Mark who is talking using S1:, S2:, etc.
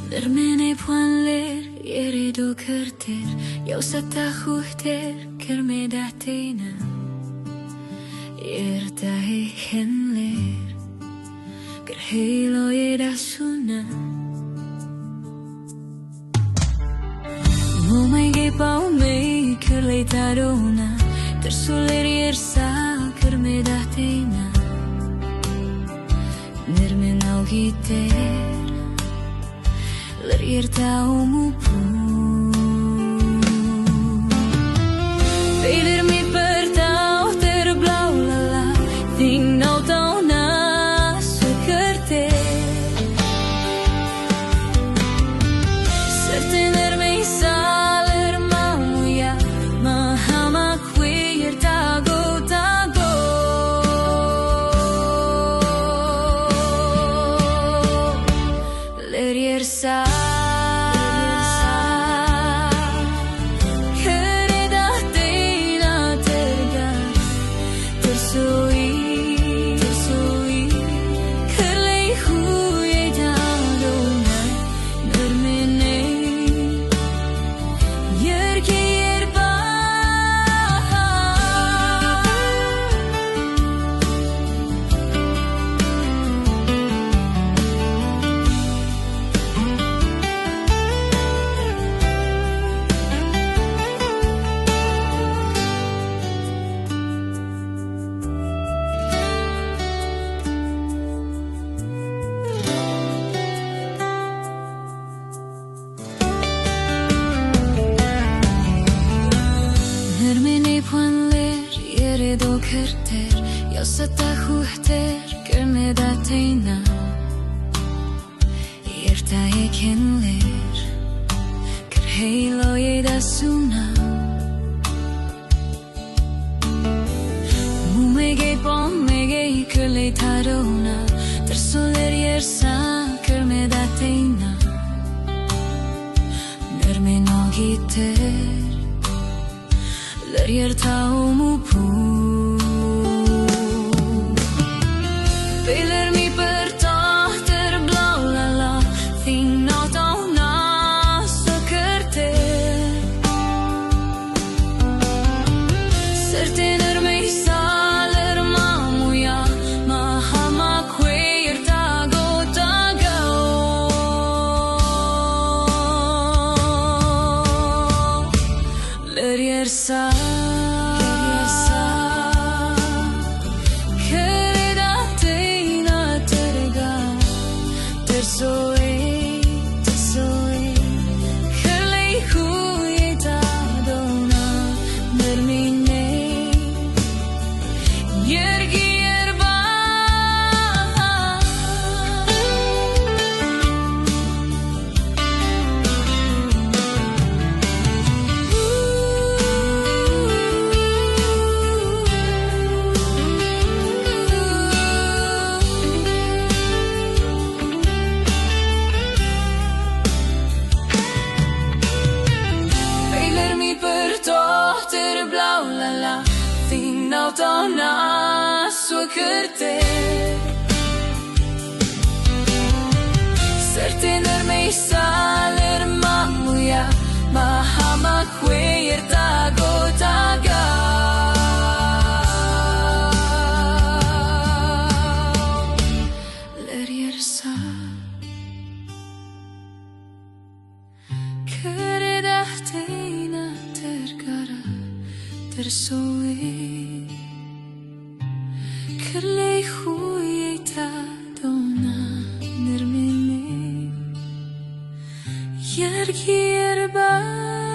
S1: Nërmene puan ler, jere do kërter Jo sa ta huhter, kërme da tena Jer ta he hen ler Kër helo jeda suna Mo mai ge pau mei, kër leita dona Kër soler jer sa, kërme da tena Nërmen au giter Ler jer ta umu pu Veder mi për tau ter blau la la Thing nau tau na së kërte Sërte nër me i saler ma muja Ma hama kwe jer ta go Ler jer sa Puan ler, jere do kërter Jo sa ta huhter, kërme da tena Jer ta e ken ler Kër hejlo jeda suna Mu me gej po me gej kër leita dona Tër soler jer sa, kërme da tena Nër me no giter Ler jer ta umu pu Veler mi për tahter blau la la Thing nau tau na së kërte Sërte nër me i saler ma muja Ma hama kwe jer ta go Ler jer sa Thing nau tau na së kërte Sërte nër me i saler ma muja Ma hama kwe jer ta go Ler jer sa Kër e da tena ter gara Ter soi Kër lej huje ta dona nër me ne Jer kjer ba